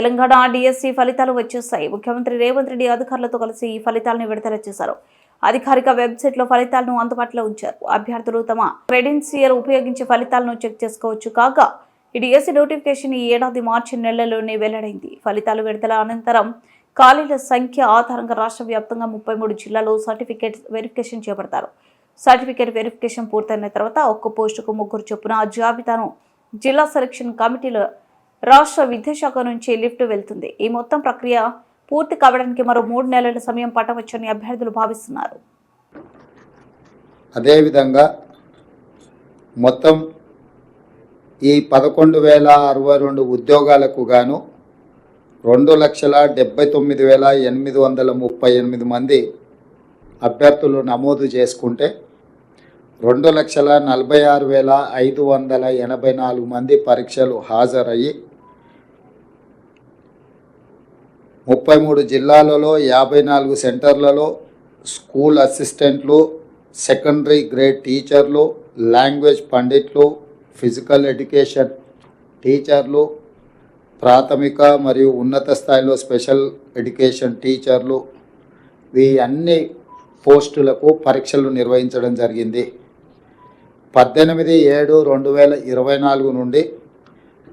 Telangana DSC ఫలితాలు వచ్చేశాయి. ముఖ్యమంత్రి రేవంత్ రెడ్డి అధికారులతో కలిసి ఈ ఫలితాలను విడుదల చేశారు. అధికారిక వెబ్సైట్లో ఫలితాలను అందుబాటులో ఉంచారు. అభ్యర్థులు తమ క్రెడెన్షియల్ ఉపయోగించి ఫలితాలను చెక్ చేసుకోవచ్చు. కాగా ఈ డిఎస్సి నోటిఫికేషన్ ఈ ఏడాది మార్చి నెలలోనే వెల్లడైంది. ఫలితాలు విడుదల అనంతరం ఖాళీల సంఖ్య ఆధారంగా రాష్ట్ర వ్యాప్తంగా 33 జిల్లాల్లో సర్టిఫికేట్ వెరిఫికేషన్ చేపడతారు. సర్టిఫికేట్ వెరిఫికేషన్ పూర్తయిన తర్వాత ఒక్క పోస్టుకు 3 చొప్పున ఆ జాబితాను జిల్లా సెలక్షన్ కమిటీలో రాష్ట్ర విద్యాశాఖ నుంచి లిఫ్ట్ వెళ్తుంది. ఈ మొత్తం ప్రక్రియ పూర్తి కావడానికి మరో 3 నెలల సమయం పట్టవచ్చని అభ్యర్థులు భావిస్తున్నారు. అదేవిధంగా మొత్తం ఈ 11,062 ఉద్యోగాలకు గాను 2,79,838 మంది అభ్యర్థులు నమోదు చేసుకుంటే 2,46,584 మంది పరీక్షలు హాజరయ్యి 33 జిల్లాలలో 54 సెంటర్లలో స్కూల్ అసిస్టెంట్లు, సెకండరీ గ్రేడ్ టీచర్లు, లాంగ్వేజ్ పండిట్లు, ఫిజికల్ ఎడ్యుకేషన్ టీచర్లు, ప్రాథమిక మరియు ఉన్నత స్థాయిలో స్పెషల్ ఎడ్యుకేషన్ టీచర్లు, ఈ అన్ని పోస్టులకు పరీక్షలు నిర్వహించడం జరిగింది. 18/7/2024 నుండి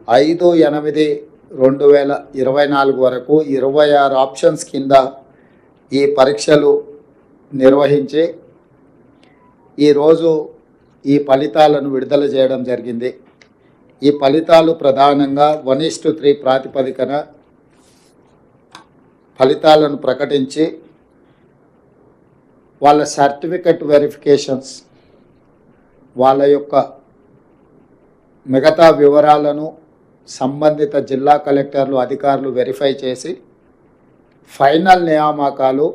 5/8/2024 వరకు 26 ఆప్షన్స్ కింద ఈ పరీక్షలు నిర్వహించి ఈరోజు ఈ ఫలితాలను విడుదల చేయడం జరిగింది. ఈ ఫలితాలు ప్రధానంగా 1:3 ప్రాతిపదికన ఫలితాలను ప్రకటించి వాళ్ళ సర్టిఫికెట్ వెరిఫికేషన్స్, వాళ్ళ యొక్క మిగతా వివరాలను సంబంధిత జిల్లా కలెక్టర్లు, అధికారులు వెరిఫై చేసి ఫైనల్ నియామకాలు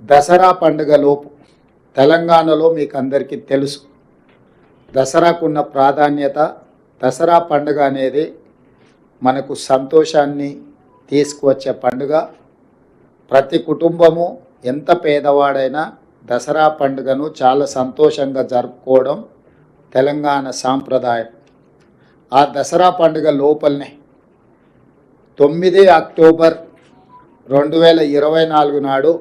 దసరా పండుగలోపు, తెలంగాణలో మీకు అందరికీ తెలుసు దసరాకున్న ప్రాధాన్యత. దసరా పండుగ అనేది మనకు సంతోషాన్ని తీసుకువచ్చే పండుగ. ప్రతి కుటుంబము ఎంత పేదవాడైనా దసరా పండుగను చాలా సంతోషంగా జరుపుకోవడం తెలంగాణ సాంప్రదాయం. ఆ దసరా పండుగ లోపలనే 9 అక్టోబర్ 2024 నాడు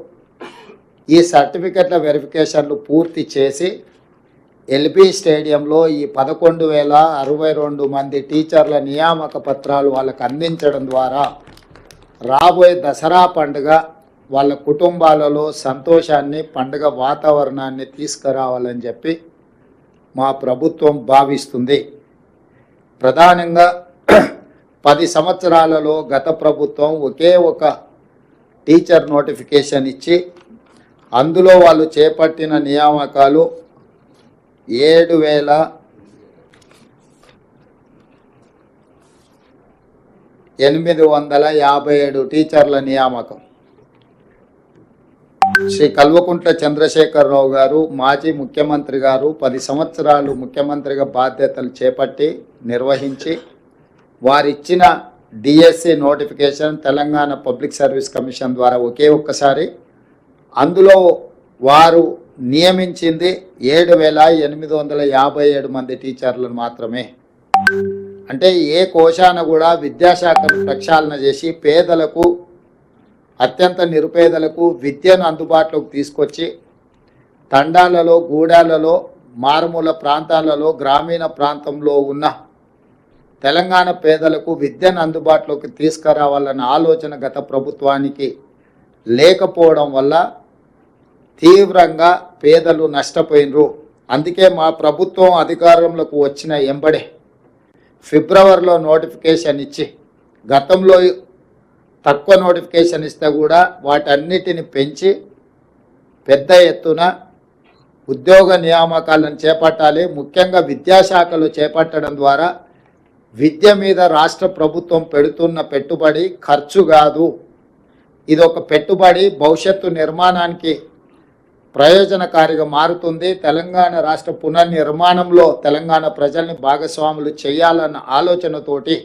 ఈ సర్టిఫికెట్ల వెరిఫికేషన్లు పూర్తి చేసి ఎల్బీ స్టేడియంలో ఈ 11,062 మంది టీచర్ల నియామక పత్రాలు వాళ్ళకు అందించడం ద్వారా రాబోయే దసరా పండుగ వాళ్ళ కుటుంబాలలో సంతోషాన్ని, పండుగ వాతావరణాన్ని తీసుకురావాలని చెప్పి మా ప్రభుత్వం భావిస్తుంది. ప్రధానంగా 10 సంవత్సరాలలో గత ప్రభుత్వం ఒకే ఒక టీచర్ నోటిఫికేషన్ ఇచ్చి అందులో వాళ్ళు చేపట్టిన నియామకాలు 7,857 టీచర్ల నియామకం. శ్రీ కల్వకుంట్ల చంద్రశేఖరరావు గారు, మాజీ ముఖ్యమంత్రి గారు 10 సంవత్సరాలు ముఖ్యమంత్రిగా బాధ్యతలు చేపట్టి నిర్వహించి వారిచ్చిన DSC notification Telangana public service commission ద్వారా ఒకే ఒక్కసారి, అందులో వారు నియమించింది 7,857 మంది టీచర్లను మాత్రమే. అంటే ఏ కోశాన కూడా విద్యాశాఖను ప్రక్షాళన చేసి పేదలకు, అత్యంత నిరుపేదలకు విద్యను అందుబాటులోకి తీసుకొచ్చి తండాలలో, గూడాలలో, మారుమూల ప్రాంతాలలో, గ్రామీణ ప్రాంతంలో ఉన్న తెలంగాణ పేదలకు విద్యను అందుబాటులోకి తీసుకురావాలన్న ఆలోచన గత ప్రభుత్వానికి లేకపోవడం వల్ల తీవ్రంగా పేదలు నష్టపోయినరు. అందుకే మా ప్రభుత్వం అధికారంలోకి వచ్చిన ఎంబడే ఫిబ్రవరిలో నోటిఫికేషన్ ఇచ్చి, గతంలో తక్కువ నోటిఫికేషన్ ఇస్తే కూడా వాటన్నిటిని పెంచి పెద్ద ఎత్తున ఉద్యోగ నియామకాలను చేపట్టాలి. ముఖ్యంగా విద్యాశాఖలో చేపట్టడం ద్వారా విద్య మీద రాష్ట్ర ప్రభుత్వం పెడుతున్న పెట్టుబడి ఖర్చు కాదు, ఇది ఒక పెట్టుబడి, భవిష్యత్తు నిర్మాణానికి ప్రయోజనకారిగా మారుతుంది. తెలంగాణ రాష్ట్ర పునర్నిర్మాణంలో తెలంగాణ ప్రజల్ని భాగస్వాములు చేయాలన్న ఆలోచనతోటి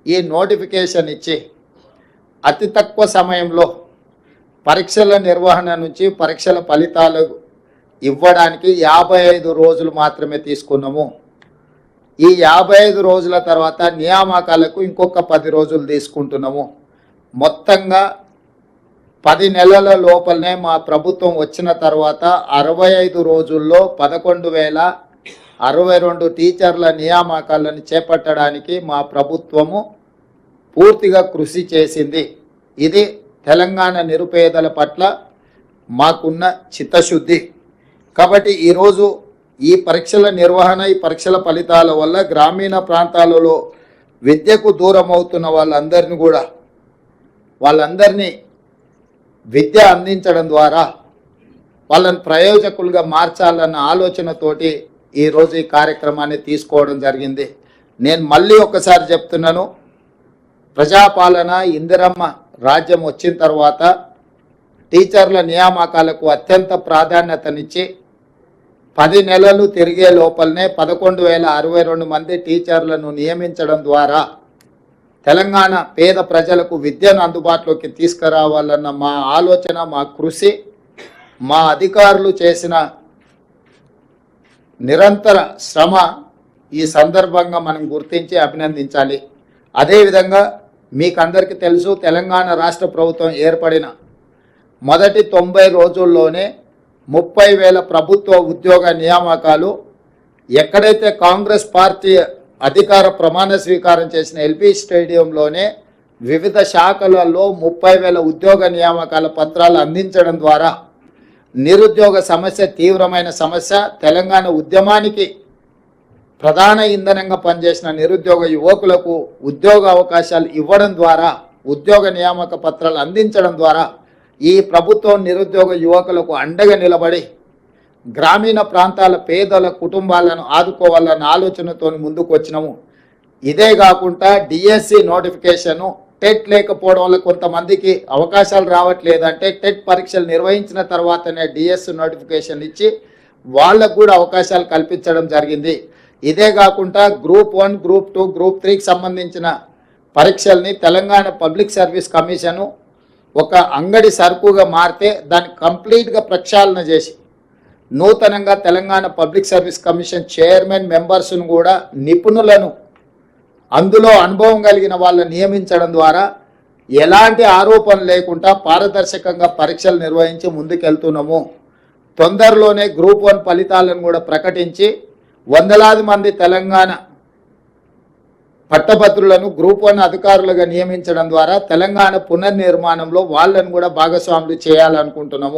ఈ నోటిఫికేషన్ ఇచ్చి అతి తక్కువ సమయంలో పరీక్షల నిర్వహణ నుంచి పరీక్షల ఫలితాలు ఇవ్వడానికి 55 రోజులు మాత్రమే తీసుకున్నాము. ఈ 55 రోజుల తర్వాత నియామకాలకు ఇంకొక 10 రోజులు తీసుకుంటున్నాము. మొత్తంగా 10 నెలల లోపలనే మా ప్రభుత్వం వచ్చిన తర్వాత 65 రోజుల్లో 11,062 టీచర్ల నియామకాలను చేపట్టడానికి మా ప్రభుత్వము పూర్తిగా కృషి చేసింది. ఇది తెలంగాణ నిరుపేదల పట్ల మాకున్న చిత్తశుద్ధి. కాబట్టి ఈరోజు ఈ పరీక్షల నిర్వహణ, ఈ పరీక్షల ఫలితాల వల్ల గ్రామీణ ప్రాంతాలలో విద్యకు దూరం అవుతున్న వాళ్ళందరినీ విద్య అందించడం ద్వారా వాళ్ళని ప్రయోజకులుగా మార్చాలన్న ఆలోచనతోటి ఈరోజు ఈ కార్యక్రమాన్ని తీసుకోవడం జరిగింది. నేను మళ్ళీ ఒకసారి చెప్తున్నాను, ప్రజాపాలన ఇందిరమ్మ రాజ్యం వచ్చిన తర్వాత టీచర్ల నియామకాలకు అత్యంత ప్రాధాన్యతనిచ్చి 10 నెలలు తిరిగే లోపలనే 11,062 మంది టీచర్లను నియమించడం ద్వారా తెలంగాణ పేద ప్రజలకు విద్యను అందుబాటులోకి తీసుకురావాలన్న మా ఆలోచన, మా కృషి, మా అధికారులు చేసిన నిరంతర శ్రమ ఈ సందర్భంగా మనం గుర్తించి అభినందించాలి. అదేవిధంగా మీకందరికీ తెలుసు, తెలంగాణ రాష్ట్ర ప్రభుత్వం ఏర్పడిన మొదటి 90 రోజుల్లోనే 30,000 ప్రభుత్వ ఉద్యోగ నియామకాలు, ఎక్కడైతే కాంగ్రెస్ పార్టీ అధికార ప్రమాణ స్వీకారం చేసిన ఎల్బీ స్టేడియంలోనే వివిధ శాఖలలో 30,000 ఉద్యోగ నియామకాల పత్రాలు అందించడం ద్వారా నిరుద్యోగ సమస్య తీవ్రమైన సమస్య, తెలంగాణ ఉద్యమానికి ప్రధాన ఇంధనంగా పనిచేసిన నిరుద్యోగ యువకులకు ఉద్యోగ అవకాశాలు ఇవ్వడం ద్వారా, ఉద్యోగ నియామక పత్రాలు అందించడం ద్వారా ఈ ప్రభుత్వం నిరుద్యోగ యువకులకు అండగా నిలబడి గ్రామీణ ప్రాంతాల పేదల కుటుంబాలను ఆదుకోవాలన్న ఆలోచనతో ముందుకు వచ్చినాము. ఇదే కాకుండా డిఎస్సి నోటిఫికేషను, టెట్ లేకపోవడం వల్ల కొంతమందికి అవకాశాలు రావట్లేదంటే టెట్ పరీక్షలు నిర్వహించిన తర్వాతనే డిఎస్సి నోటిఫికేషన్ ఇచ్చి వాళ్ళకు కూడా అవకాశాలు కల్పించడం జరిగింది. ఇదే కాకుండా గ్రూప్ 1, గ్రూప్ 2, గ్రూప్ 3కి సంబంధించిన పరీక్షల్ని తెలంగాణ పబ్లిక్ సర్వీస్ కమిషను ఒక అంగడి సరుకుగా మారితే దాన్ని కంప్లీట్గా ప్రక్షాళన చేసి నూతనంగా Telangana public service commission chairman మెంబర్స్ను కూడా నిపుణులను, అందులో అనుభవం కలిగిన వాళ్ళని నియమించడం ద్వారా ఎలాంటి ఆరోపణ లేకుండా పారదర్శకంగా పరీక్షలు నిర్వహించి ముందుకెళ్తున్నాము. తొందరలోనే గ్రూప్ 1 ఫలితాలను కూడా ప్రకటించి వందలాది మంది తెలంగాణ పట్టభద్రులను గ్రూప్ 1 అధికారులుగా నియమించడం ద్వారా తెలంగాణ పునర్నిర్మాణంలో వాళ్ళను కూడా భాగస్వాములు చేయాలనుకుంటున్నాము.